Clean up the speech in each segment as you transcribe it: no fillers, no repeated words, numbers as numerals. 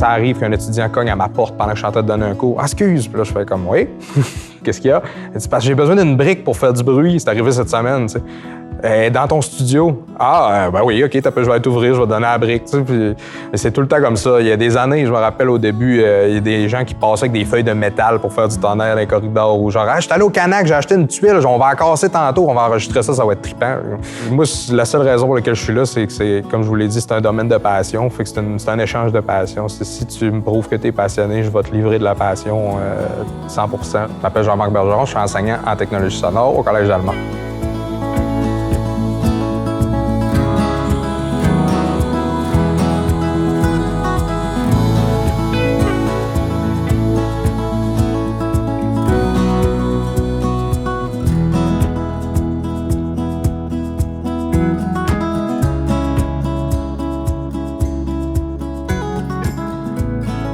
ça arrive qu'un étudiant cogne à ma porte pendant que je suis en train de donner un cours. « Excuse! » Puis là, je fais comme « Oui? » Qu'est-ce qu'il y a? Elle dit « Parce que j'ai besoin d'une brique pour faire du bruit. C'est arrivé cette semaine, tu sais. Dans ton studio. Ah, ben oui, OK, je vais t'ouvrir, je vais te donner la brique. » Puis, c'est tout le temps comme ça. Il y a des années, je me rappelle au début, il y a des gens qui passaient avec des feuilles de métal pour faire du tonnerre dans les corridors. Ou genre, ah, je suis allé au Canac, j'ai acheté une tuile, on va en casser tantôt, on va enregistrer ça, ça va être trippant. Moi, la seule raison pour laquelle je suis là, c'est que comme je vous l'ai dit, c'est un domaine de passion. Fait que c'est un échange de passion. Si tu me prouves que tu es passionné, je vais te livrer de la passion 100 %. Je m'appelle Jean-Marc Bergeron, je suis enseignant en technologie sonore au Collège Allemand.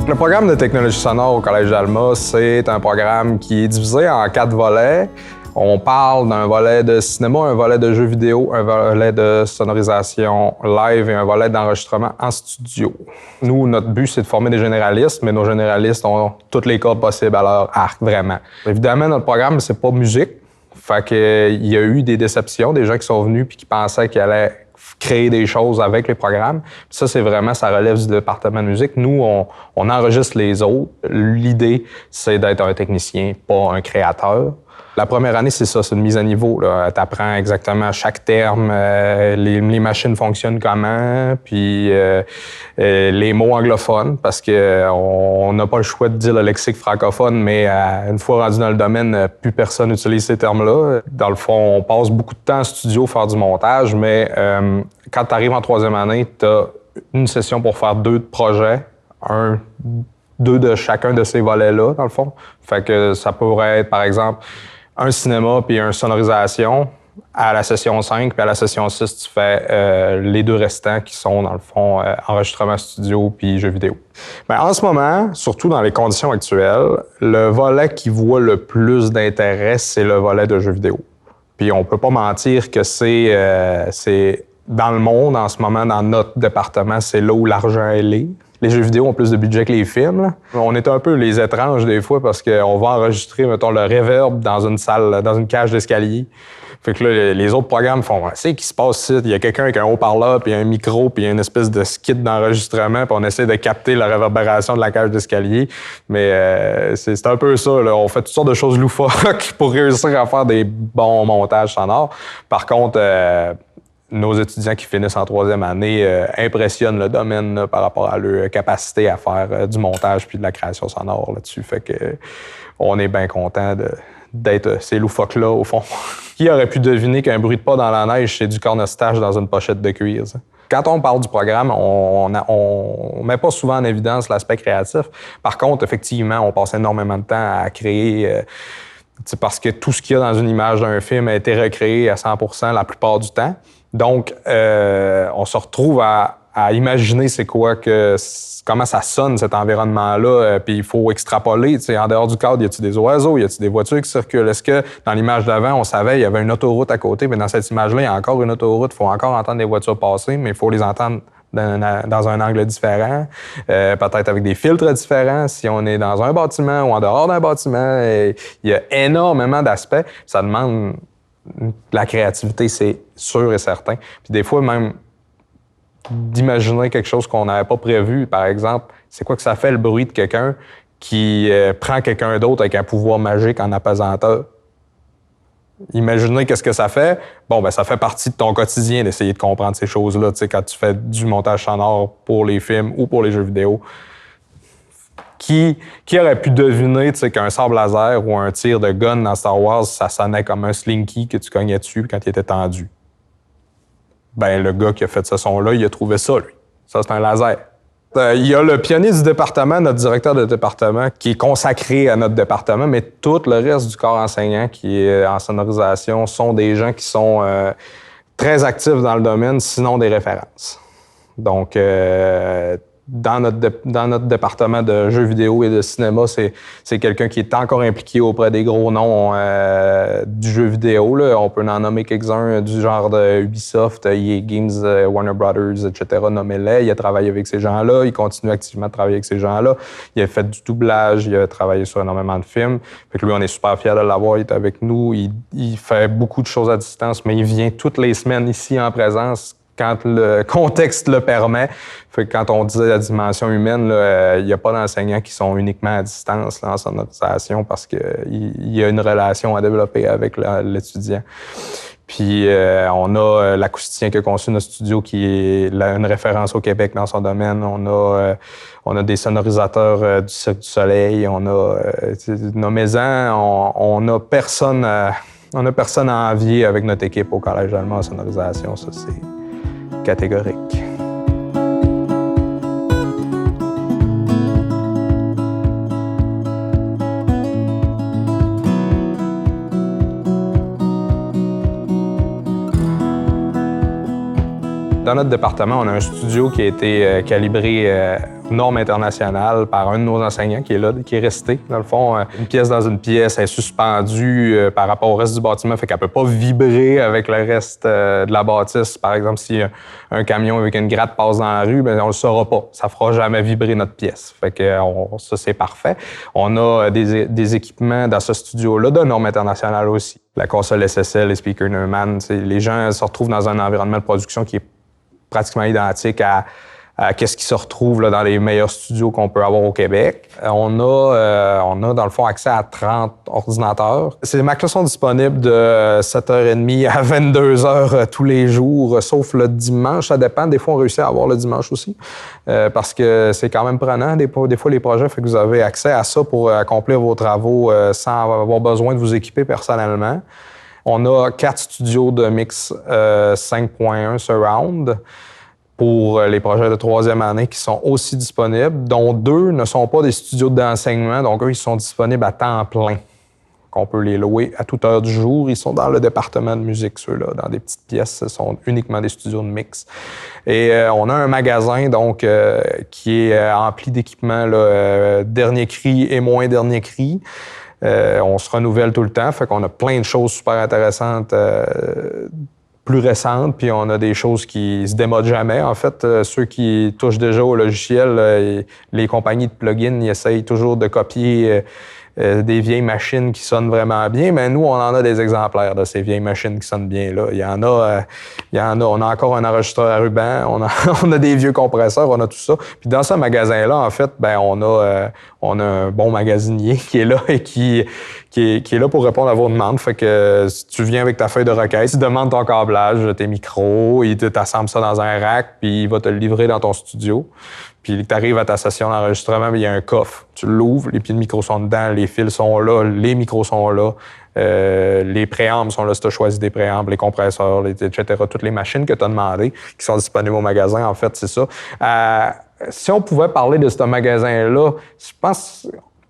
Le programme de technologie sonore au Collège d'Alma, c'est un programme qui est divisé en 4 volets. On parle d'un volet de cinéma, un volet de jeux vidéo, un volet de sonorisation live et un volet d'enregistrement en studio. Nous, notre but, c'est de former des généralistes, mais nos généralistes ont toutes les cordes possibles à leur arc, vraiment. Évidemment, notre programme, c'est pas musique. Fait qu'il y a eu des déceptions, des gens qui sont venus puis qui pensaient qu'ils allaient créer des choses avec les programmes. Puis ça, c'est vraiment, ça relève du département de musique. Nous, on enregistre les autres. L'idée, c'est d'être un technicien, pas un créateur. La première année, c'est ça, c'est une mise à niveau. Tu apprends exactement chaque terme, les machines fonctionnent comment, puis les mots anglophones, parce qu'on n'a pas le choix de dire le lexique francophone, mais une fois rendu dans le domaine, plus personne n'utilise ces termes-là. Dans le fond, on passe beaucoup de temps en studio à faire du montage, mais quand tu arrives en 3e année, tu as une session pour faire 2 projets, 2 de chacun de ces volets-là, dans le fond. Fait que ça pourrait être, par exemple, un cinéma puis une sonorisation à la session 5, puis à la session 6, tu fais les 2 restants qui sont, dans le fond, enregistrement studio puis jeux vidéo. Bien, en ce moment, surtout dans les conditions actuelles, le volet qui voit le plus d'intérêt, c'est le volet de jeux vidéo. Puis on peut pas mentir que c'est dans le monde, en ce moment, dans notre département, c'est là où l'argent est. Les jeux vidéo ont plus de budget que les films. Là. On est un peu les étranges des fois parce qu'on va enregistrer, mettons, le reverb dans une salle, dans une cage d'escalier. Fait que là, les autres programmes font « C'est qui se passe ici? » Il y a quelqu'un avec un haut-parleur, puis un micro, puis une espèce de skit d'enregistrement, puis on essaie de capter la réverbération de la cage d'escalier. Mais c'est un peu ça. Là. On fait toutes sortes de choses loufoques pour réussir à faire des bons montages sonores. Par contre, nos étudiants qui finissent en 3e année impressionnent le domaine là, par rapport à leur capacité à faire du montage puis de la création sonore là-dessus. Fait que on est bien content d'être ces loufoques-là, au fond. Qui aurait pu deviner qu'un bruit de pas dans la neige, c'est du cornestage dans une pochette de cuir? Ça? Quand on parle du programme, on met pas souvent en évidence l'aspect créatif. Par contre, effectivement, on passe énormément de temps à créer... parce que tout ce qu'il y a dans une image d'un film a été recréé à 100 % la plupart du temps. Donc, on se retrouve à imaginer comment ça sonne, cet environnement-là, puis il faut extrapoler. En dehors du cadre, y a-t-il des oiseaux, y a-t-il des voitures qui circulent? Est-ce que dans l'image d'avant, on savait qu'il y avait une autoroute à côté, mais dans cette image-là, il y a encore une autoroute, il faut encore entendre des voitures passer, mais il faut les entendre dans un angle différent, peut-être avec des filtres différents, si on est dans un bâtiment ou en dehors d'un bâtiment. Il y a énormément d'aspects. Ça demande de la créativité, c'est sûr et certain. Puis des fois, même d'imaginer quelque chose qu'on n'avait pas prévu, par exemple, c'est quoi que ça fait le bruit de quelqu'un qui prend quelqu'un d'autre avec un pouvoir magique en apesanteur? Imaginez qu'est-ce que ça fait. Bon, ben ça fait partie de ton quotidien d'essayer de comprendre ces choses-là, tu sais, quand tu fais du montage sonore pour les films ou pour les jeux vidéo. Qui aurait pu deviner, tu sais, qu'un sabre laser ou un tir de gun dans Star Wars, ça sonnait comme un slinky que tu cognais dessus quand il était tendu? Ben, le gars qui a fait ce son-là, il a trouvé ça, lui. Ça, c'est un laser. Il y a le pionnier du département, notre directeur de département, qui est consacré à notre département, mais tout le reste du corps enseignant qui est en sonorisation sont des gens qui sont très actifs dans le domaine, sinon des références. Donc, dans notre département de jeux vidéo et de cinéma, c'est quelqu'un qui est encore impliqué auprès des gros noms du jeu vidéo. Là. On peut en nommer quelques-uns du genre de Ubisoft, EA Games, Warner Brothers, etc. Nommez-les. Il a travaillé avec ces gens-là. Il continue activement de travailler avec ces gens-là. Il a fait du doublage. Il a travaillé sur énormément de films. Fait que lui, on est super fiers de l'avoir. Il est avec nous. Il fait beaucoup de choses à distance, mais il vient toutes les semaines ici en présence quand le contexte le permet. Fait que quand on dit la dimension humaine, il n'y a pas d'enseignants qui sont uniquement à distance là, en sonorisation parce qu'il y a une relation à développer avec l'étudiant. Puis on a l'acousticien qui a conçu notre studio qui est une référence au Québec dans son domaine. On a des sonorisateurs du Cirque du Soleil. On a nommez-en, on a personne à envier avec notre équipe au Collège allemand en sonorisation. Ça, c'est catégorique. Dans notre département, on a un studio qui a été calibré aux normes internationales par un de nos enseignants qui est là, qui est resté. Dans le fond, une pièce dans une pièce est suspendue par rapport au reste du bâtiment, fait qu'elle peut pas vibrer avec le reste de la bâtisse. Par exemple, si un camion avec une gratte passe dans la rue, bien, on le saura pas. Ça fera jamais vibrer notre pièce. Fait que ça, c'est parfait. On a des équipements dans ce studio-là de normes internationales aussi. La console SSL, les speakers Neumann, les gens se retrouvent dans un environnement de production qui est pratiquement identique à qu'est-ce qui se retrouve là, dans les meilleurs studios qu'on peut avoir au Québec. On a dans le fond accès à 30 ordinateurs. Ces Macs-là sont disponibles de 7h30 à 22h tous les jours, sauf le dimanche. Ça dépend. Des fois, on réussit à avoir le dimanche aussi, parce que c'est quand même prenant. Des fois, les projets, fait que vous avez accès à ça pour accomplir vos travaux sans avoir besoin de vous équiper personnellement. On a 4 studios de mix 5.1 surround pour les projets de 3e année qui sont aussi disponibles, dont 2 ne sont pas des studios d'enseignement, donc eux, ils sont disponibles à temps plein. On peut les louer à toute heure du jour. Ils sont dans le département de musique, ceux-là, dans des petites pièces. Ce sont uniquement des studios de mix. Et on a un magasin, donc, qui est empli d'équipements dernier cri et moins dernier cri. On se renouvelle tout le temps, fait qu'on a plein de choses super intéressantes, plus récentes, puis on a des choses qui se démodent jamais. En fait, ceux qui touchent déjà au logiciel, les compagnies de plugins, ils essayent toujours de copier des vieilles machines qui sonnent vraiment bien, mais nous, on en a des exemplaires de ces vieilles machines qui sonnent bien. Là. Il y en a. On a encore un enregistreur à ruban, on a des vieux compresseurs, on a tout ça. Puis dans ce magasin-là, en fait, ben on a un bon magasinier qui est là et qui est là pour répondre à vos demandes. Fait que si tu viens avec ta feuille de requête, tu demandes ton câblage, tes micros, il t'assemble ça dans un rack, puis il va te le livrer dans ton studio. Puis tu arrives à ta session d'enregistrement, il y a un coffre. Tu l'ouvres, les pieds de micro sont dedans, les fils sont là, les micros sont là, les préambles sont là si tu as choisi des préambles, les compresseurs, etc. Toutes les machines que tu as demandées qui sont disponibles au magasin, en fait, c'est ça. Si on pouvait parler de ce magasin-là,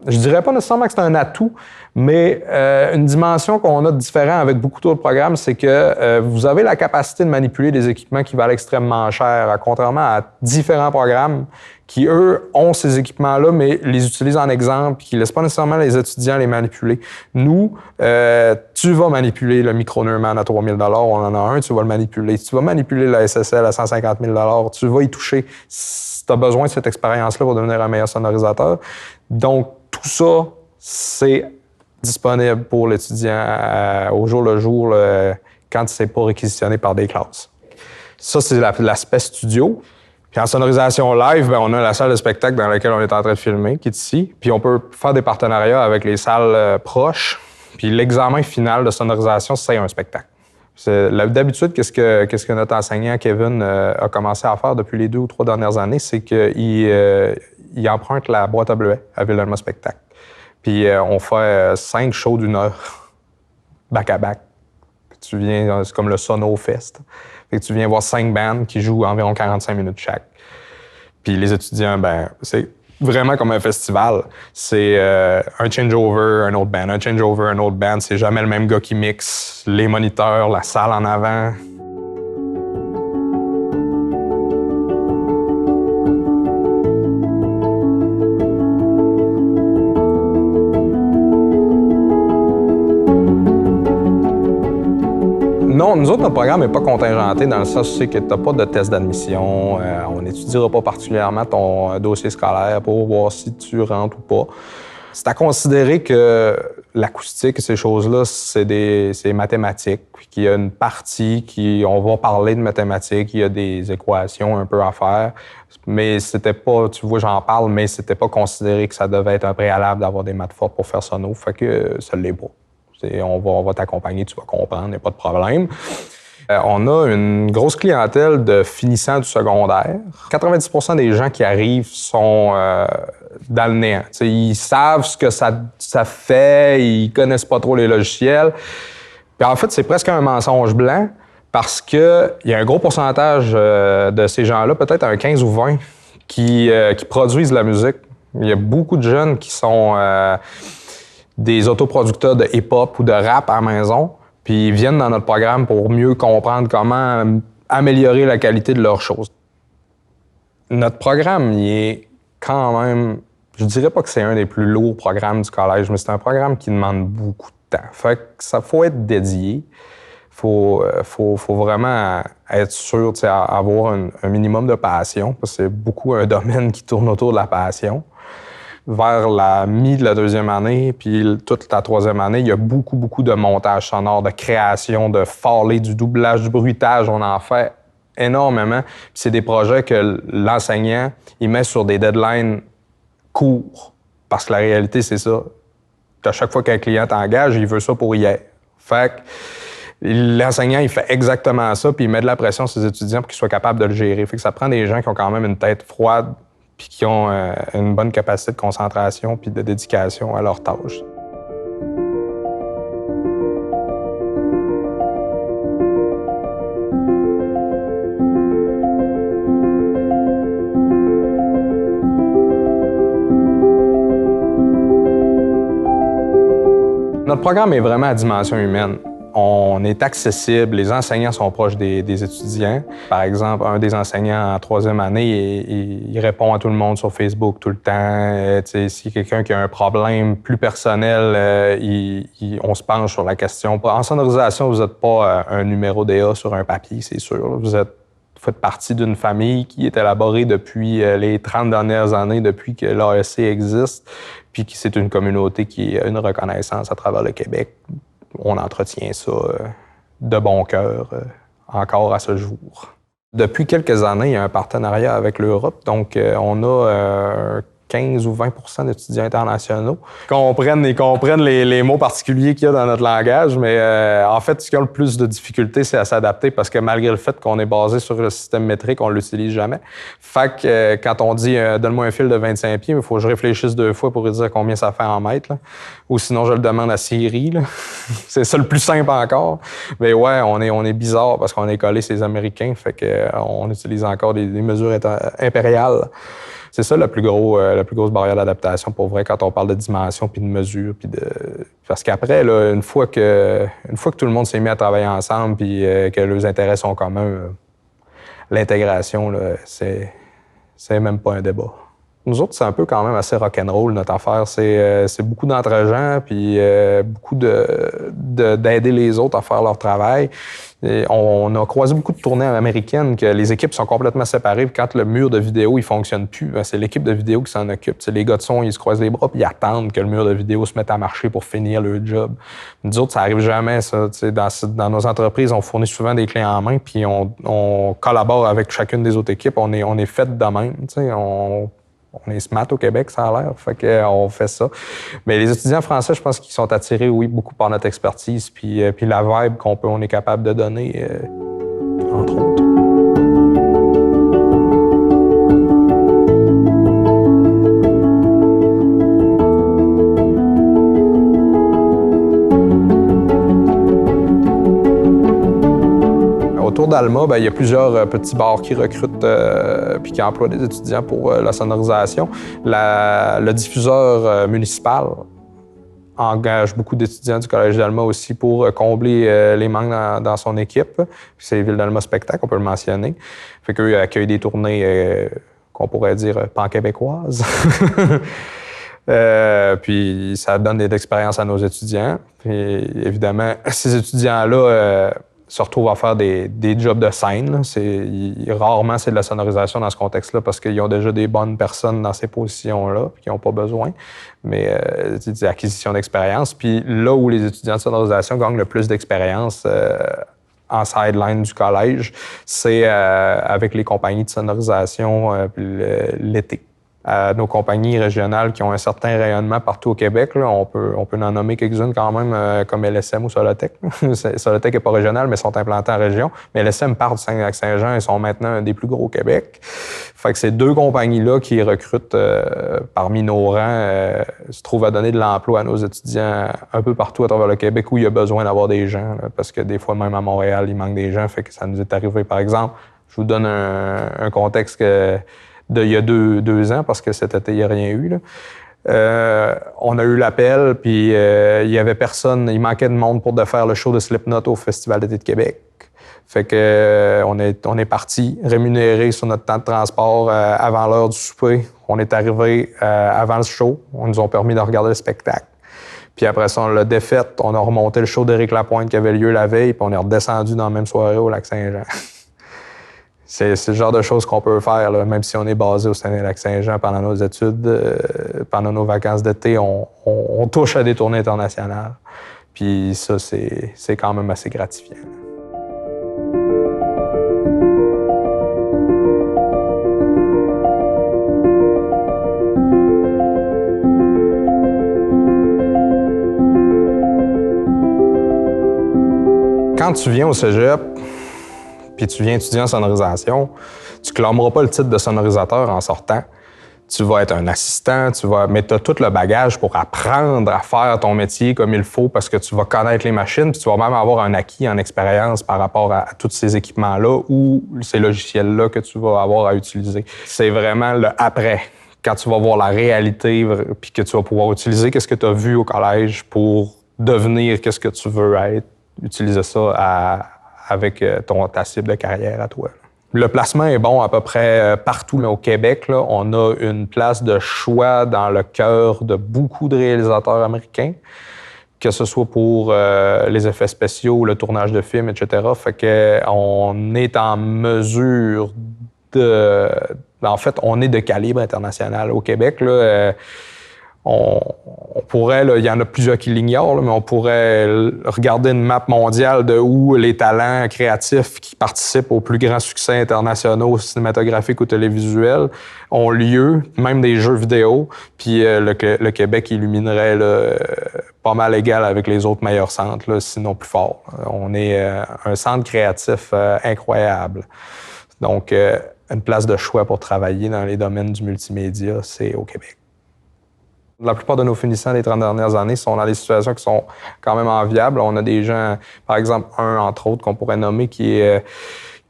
je dirais pas nécessairement que c'est un atout, mais une dimension qu'on a de différent avec beaucoup d'autres programmes, c'est que vous avez la capacité de manipuler des équipements qui valent extrêmement cher, contrairement à différents programmes qui, eux, ont ces équipements-là, mais les utilisent en exemple, qui ne laissent pas nécessairement les étudiants les manipuler. Nous, tu vas manipuler le micro Neumann à 3 000 $, on en a un, tu vas le manipuler. Si tu vas manipuler la SSL à 150 000 $, tu vas y toucher. Si tu as besoin de cette expérience-là pour devenir un meilleur sonorisateur. Donc, tout ça, c'est disponible pour l'étudiant au jour le jour quand c'est pas réquisitionné par des classes. Ça, c'est l'aspect studio. Puis en sonorisation live, on a la salle de spectacle dans laquelle on est en train de filmer, qui est ici. Puis on peut faire des partenariats avec les salles proches. Puis l'examen final de sonorisation, c'est un spectacle. D'habitude, qu'est-ce que notre enseignant Kevin a commencé à faire depuis les 2 ou 3 dernières années, c'est qu'il emprunte la boîte à bleuets à Ville-Alma Spectacle. Puis on fait 5 shows d'1 heure, back-à-back. Tu viens, c'est comme le Sono Fest. Fait que tu viens voir 5 bands qui jouent environ 45 minutes chaque. Puis les étudiants, c'est vraiment comme un festival. C'est un changeover, un autre band, un changeover, un autre band. C'est jamais le même gars qui mixe. Les moniteurs, la salle en avant. Non, nous autres, notre programme n'est pas contingenté dans le sens que tu n'as pas de test d'admission. On n'étudiera pas particulièrement ton dossier scolaire pour voir si tu rentres ou pas. C'est à considérer que l'acoustique et ces choses-là, c'est mathématiques, puis qu'il y a une partie on va parler de mathématiques, il y a des équations un peu à faire, mais c'était pas, tu vois, j'en parle, mais c'était pas considéré que ça devait être un préalable d'avoir des maths fortes pour faire sono, fait que ça l'est pas. On va t'accompagner, tu vas comprendre, il n'y a pas de problème. On a une grosse clientèle de finissants du secondaire. 90% des gens qui arrivent sont dans le néant. T'sais, ils savent ce que ça fait, ils connaissent pas trop les logiciels. Puis en fait, c'est presque un mensonge blanc parce qu'il y a un gros pourcentage de ces gens-là, peut-être un 15 ou 20, qui produisent la musique. Il y a beaucoup de jeunes qui sont des autoproducteurs de hip-hop ou de rap à la maison. Puis ils viennent dans notre programme pour mieux comprendre comment améliorer la qualité de leurs choses. Notre programme, il est quand même, je dirais pas que c'est un des plus lourds programmes du collège, mais c'est un programme qui demande beaucoup de temps. Fait que ça faut être dédié. Faut vraiment être sûr, avoir un minimum de passion, parce que c'est beaucoup un domaine qui tourne autour de la passion. Vers la de la deuxième année, puis toute la troisième année, il y a beaucoup de montage sonore, de création, de farley, du doublage, du bruitage. On en fait énormément. Puis c'est des projets que l'enseignant, il met sur des deadlines courts. Parce que la réalité, c'est ça. À chaque fois qu'un client t'engage, il veut ça pour hier. Fait que l'enseignant, il fait exactement ça, puis il met de la pression sur ses étudiants pour qu'ils soient capables de le gérer. Fait que ça prend des gens qui ont quand même une tête froide, puis qui ont une bonne capacité de concentration puis de dédication à leur tâche. Notre programme est vraiment à dimension humaine. On est accessible, les enseignants sont proches des étudiants. Par exemple, un des enseignants en troisième année, il répond à tout le monde sur Facebook tout le temps. Si quelqu'un qui a un problème plus personnel, on se penche sur la question. En sonorisation, vous n'êtes pas un numéro DA sur un papier, c'est sûr. Vous faites partie d'une famille qui est élaborée depuis les 30 dernières années, depuis que l'AEC existe, puis que c'est une communauté qui a une reconnaissance à travers le Québec. On entretient ça de bon cœur encore à ce jour. Depuis quelques années, il y a un partenariat avec l'Europe, donc on a 15 ou 20 d'étudiants internationaux comprennent les mots particuliers qu'il y a dans notre langage, mais en fait, ce qui a le plus de difficultés, c'est à s'adapter parce que malgré le fait qu'on est basé sur le système métrique, on l'utilise jamais. Fait que quand on dit « donne-moi un fil de 25 pieds », il faut que je réfléchisse 2 fois pour lui dire combien ça fait en mètres, là. Ou sinon je le demande à Siri, là. C'est ça le plus simple encore. Mais ouais, on est bizarre parce qu'on est collé ces Américains, fait que on utilise encore des mesures impériales. C'est ça la plus grosse barrière d'adaptation pour vrai quand on parle de dimension puis de mesure parce qu'après là, une fois que tout le monde s'est mis à travailler ensemble puis que leurs intérêts sont communs, l'intégration là, c'est même pas un débat. Nous autres, c'est un peu quand même assez rock'n'roll notre affaire. C'est beaucoup d'entre-gens puis beaucoup d'aider les autres à faire leur travail. Et on a croisé beaucoup de tournées américaines que les équipes sont complètement séparées. Puis quand le mur de vidéo il fonctionne plus, ben c'est l'équipe de vidéo qui s'en occupe. T'sais, les gars de son, ils se croisent les bras puis ils attendent que le mur de vidéo se mette à marcher pour finir le job. Nous autres, ça arrive jamais, ça. Dans nos entreprises, on fournit souvent des clés en main puis on collabore avec chacune des autres équipes. On est fait de même. On est smart au Québec, ça a l'air. Fait qu'on fait ça. Mais les étudiants français, je pense qu'ils sont attirés, oui, beaucoup par notre expertise puis la vibe on est capable de donner, entre autres. Autour d'Alma, il y a plusieurs petits bars qui recrutent puis qui emploient des étudiants pour la sonorisation. Le diffuseur municipal engage beaucoup d'étudiants du Collège d'Alma aussi pour combler les manques dans son équipe. C'est Ville d'Alma Spectacle, on peut le mentionner. Fait qu'eux accueillent des tournées qu'on pourrait dire pan-québécoises. Puis ça donne des expériences à nos étudiants. Puis évidemment, ces étudiants-là se retrouvent à faire des jobs de scène. Rarement, c'est de la sonorisation dans ce contexte-là parce qu'ils ont déjà des bonnes personnes dans ces positions-là puis qui n'ont pas besoin. Mais c'est des acquisitions d'expérience. Puis là où les étudiants de sonorisation gagnent le plus d'expérience en sideline du collège, c'est avec les compagnies de sonorisation l'été. Nos compagnies régionales qui ont un certain rayonnement partout au Québec, là, on peut en nommer quelques-unes quand même, comme LSM ou Solotech. Solotech n'est pas régional, mais sont implantés en région. Mais LSM part du Saguenay-Lac-Saint-Jean et sont maintenant un des plus gros au Québec. Fait que ces deux compagnies-là qui recrutent parmi nos rangs se trouvent à donner de l'emploi à nos étudiants un peu partout à travers le Québec où il y a besoin d'avoir des gens. Là, parce que des fois, même à Montréal, il manque des gens. Fait que ça nous est arrivé, par exemple, je vous donne un contexte d'il y a deux ans, parce que cet été, il n'y a rien eu. Là. On a eu l'appel, puis il y avait personne, il manquait de monde pour faire le show de Slipknot au Festival d'été de Québec. Fait que on est parti, rémunéré sur notre temps de transport avant l'heure du souper. On est arrivé avant le show, on nous a permis de regarder le spectacle. Puis après ça, on l'a défait, on a remonté le show d'Éric Lapointe qui avait lieu la veille, puis on est redescendu dans la même soirée au Lac-Saint-Jean. C'est le genre de choses qu'on peut faire, là, même si on est basé au Saguenay-Lac-Saint-Jean pendant nos études, pendant nos vacances d'été, on touche à des tournées internationales. Puis ça, c'est quand même assez gratifiant. Quand tu viens au cégep, puis tu viens étudier en sonorisation, tu ne clameras pas le titre de sonorisateur en sortant. Tu vas être un assistant, mais tu as tout le bagage pour apprendre à faire ton métier comme il faut parce que tu vas connaître les machines, puis tu vas même avoir un acquis en expérience par rapport à tous ces équipements-là ou ces logiciels-là que tu vas avoir à utiliser. C'est vraiment le après, quand tu vas voir la réalité, puis que tu vas pouvoir utiliser qu'est-ce que tu as vu au collège pour devenir qu'est-ce que tu veux être, utiliser ça avec ta cible de carrière à toi. Le placement est bon à peu près partout là, au Québec. Là, on a une place de choix dans le cœur de beaucoup de réalisateurs américains, que ce soit pour les effets spéciaux, le tournage de films, etc. Fait qu'on est en mesure En fait, on est de calibre international au Québec. Là, on pourrait, il y en a plusieurs qui l'ignorent, mais on pourrait regarder une map mondiale de où les talents créatifs qui participent aux plus grands succès internationaux cinématographiques ou télévisuels ont lieu, même des jeux vidéo. Puis le Québec illuminerait pas mal égal avec les autres meilleurs centres, là, sinon plus fort. On est un centre créatif incroyable. Donc, une place de choix pour travailler dans les domaines du multimédia, c'est au Québec. La plupart de nos finissants des 30 dernières années sont dans des situations qui sont quand même enviables. On a des gens, par exemple, un, entre autres, qu'on pourrait nommer, qui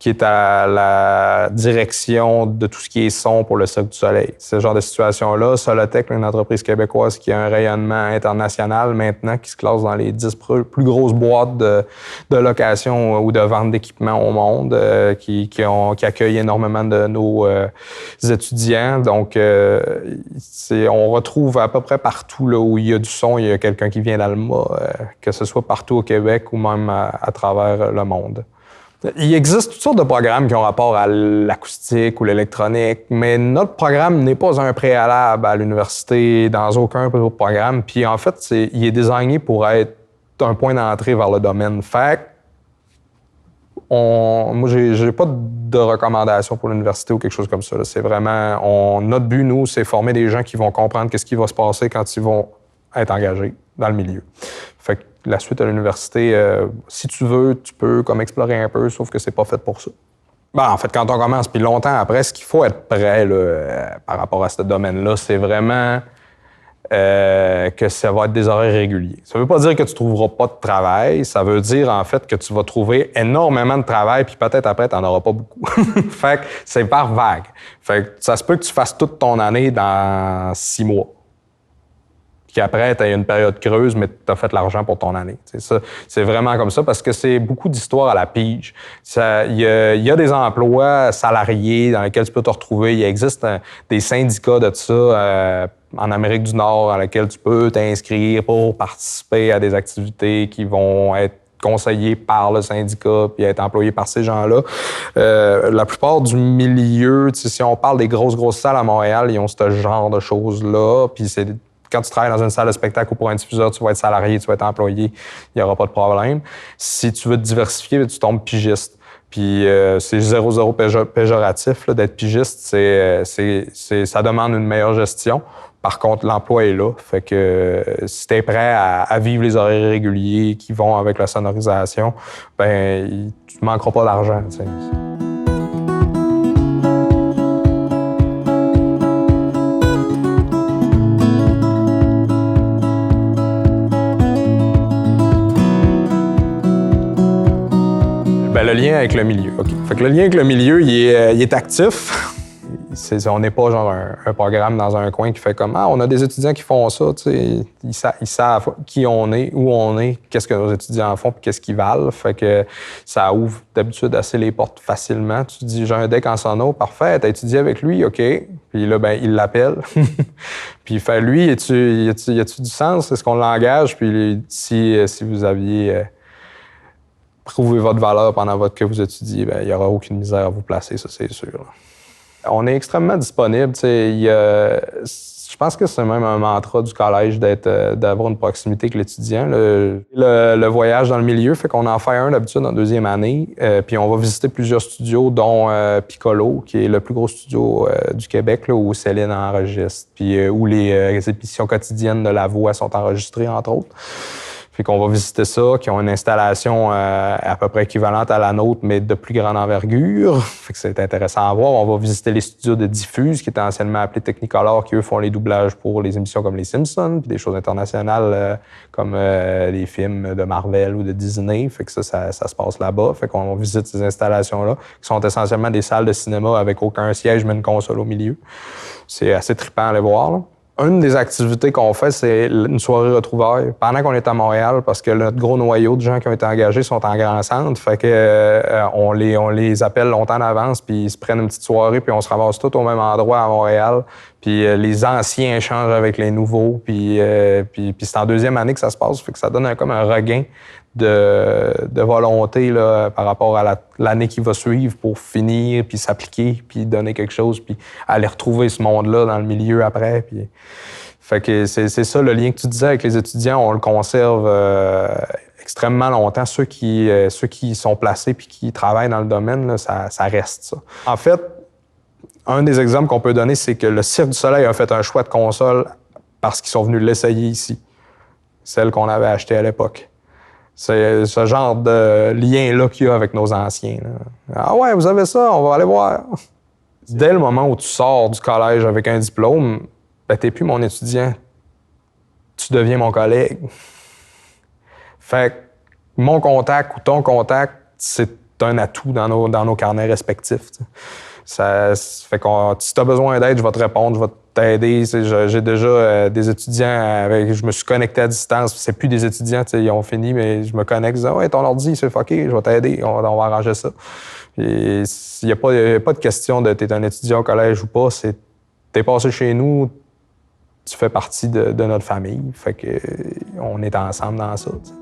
est à la direction de tout ce qui est son pour le Cirque du Soleil. Ce genre de situation-là, Solotech, une entreprise québécoise qui a un rayonnement international maintenant, qui se classe dans les 10 plus grosses boîtes de location ou de vente d'équipements au monde, qui accueillent énormément de nos étudiants. Donc, on retrouve à peu près partout là, où il y a du son, il y a quelqu'un qui vient d'Alma, que ce soit partout au Québec ou même à travers le monde. Il existe toutes sortes de programmes qui ont rapport à l'acoustique ou l'électronique, mais notre programme n'est pas un préalable à l'université dans aucun programme. Puis en fait, il est designé pour être un point d'entrée vers le domaine. Fait moi, j'ai pas de recommandation pour l'université ou quelque chose comme ça. Là. C'est vraiment, notre but, nous, c'est former des gens qui vont comprendre qu'est-ce qui va se passer quand ils vont être engagés dans le milieu. Fait que la suite à l'université, si tu veux, tu peux comme explorer un peu, sauf que c'est pas fait pour ça. En fait, quand on commence, puis longtemps après, ce qu'il faut être prêt là, par rapport à ce domaine-là, c'est vraiment que ça va être des horaires réguliers. Ça veut pas dire que tu trouveras pas de travail, ça veut dire en fait que tu vas trouver énormément de travail, puis peut-être après, tu n'en auras pas beaucoup. Fait que c'est par vague. Fait que ça se peut que tu fasses toute ton année dans 6 mois. Puis après, tu as une période creuse, mais tu as fait l'argent pour ton année. C'est vraiment comme ça parce que c'est beaucoup d'histoires à la pige. Il y a des emplois salariés dans lesquels tu peux te retrouver. Il existe des syndicats de ça en Amérique du Nord dans lesquels tu peux t'inscrire pour participer à des activités qui vont être conseillé par le syndicat puis être employé par ces gens-là. La plupart du milieu, si on parle des grosses salles à Montréal, ils ont ce genre de choses-là. Puis quand tu travailles dans une salle de spectacle ou pour un diffuseur, tu vas être salarié, tu vas être employé, il n'y aura pas de problème. Si tu veux te diversifier, tu tombes pigiste. Puis c'est zéro péjoratif là, d'être pigiste. Ça demande une meilleure gestion. Par contre, l'emploi est là. Fait que si tu es prêt à vivre les horaires réguliers qui vont avec la sonorisation, ben tu ne manqueras pas d'argent. T'sais. Ben, le lien avec le milieu. OK. Fait que le lien avec le milieu, il est actif. On n'est pas genre un programme dans un coin qui fait comme « Ah, on a des étudiants qui font ça. » Ils savent qui on est, où on est, qu'est-ce que nos étudiants font puis qu'est-ce qu'ils valent. Fait que ça ouvre d'habitude assez les portes facilement. Tu te dis « J'ai un deck en sono, parfait. T'as étudié avec lui, OK. » Puis là, ben il l'appelle. Puis il fait « Lui, y a-tu du sens? Est-ce qu'on l'engage? » Puis si vous aviez... prouver votre valeur pendant que vous étudiez, il n'y aura aucune misère à vous placer, ça c'est sûr. On est extrêmement disponible. Je pense que c'est même un mantra du collège d'avoir une proximité avec l'étudiant. Le voyage dans le milieu fait qu'on en fait un d'habitude en deuxième année. Puis on va visiter plusieurs studios, dont Piccolo, qui est le plus gros studio du Québec, là, où Céline enregistre, puis où les émissions quotidiennes de La Voix sont enregistrées, entre autres. Fait qu'on va visiter ça, qui ont une installation à peu près équivalente à la nôtre, mais de plus grande envergure. Fait que c'est intéressant à voir. On va visiter les studios de Diffuse, qui étaient anciennement appelés Technicolor, qui, eux, font les doublages pour les émissions comme Les Simpsons, puis des choses internationales comme les films de Marvel ou de Disney. Fait que ça se passe là-bas. Fait qu'on visite ces installations-là, qui sont essentiellement des salles de cinéma avec aucun siège, mais une console au milieu. C'est assez trippant à aller voir, là. Une des activités qu'on fait, c'est une soirée retrouvailles pendant qu'on est à Montréal, parce que notre gros noyau de gens qui ont été engagés sont en grand centre. Fait que on les appelle longtemps en avance, puis ils se prennent une petite soirée, puis on se ramasse tous au même endroit à Montréal. Puis les anciens échangent avec les nouveaux, puis c'est en deuxième année que ça se passe. Fait que ça donne comme un regain de volonté là, par rapport à l'année qui va suivre pour finir, puis s'appliquer, puis donner quelque chose, puis aller retrouver ce monde-là dans le milieu après. Puis... Fait que c'est ça, le lien que tu disais avec les étudiants, on le conserve extrêmement longtemps. Ceux qui sont placés puis qui travaillent dans le domaine, là, ça reste ça. En fait, un des exemples qu'on peut donner, c'est que le Cirque du Soleil a fait un choix de console parce qu'ils sont venus l'essayer ici, celle qu'on avait achetée à l'époque. C'est ce genre de lien-là qu'il y a avec nos anciens. Là. Ah ouais, vous avez ça, on va aller voir. Dès le moment où tu sors du collège avec un diplôme, ben, t'es plus mon étudiant. Tu deviens mon collègue. Fait que mon contact ou ton contact, c'est un atout dans nos carnets respectifs. T'sais. Ça fait que si tu as besoin d'aide, je vais te répondre, je vais t'aider. J'ai déjà des étudiants avec je me suis connecté à distance. C'est plus des étudiants, ils ont fini, mais je me connecte. Je dis, ouais, ton ordi, c'est fucké, je vais t'aider, on va arranger ça. Il n'y a pas de question de t'es un étudiant au collège ou pas. T'es passé chez nous, tu fais partie de notre famille. Fait que on est ensemble dans ça. T'sais.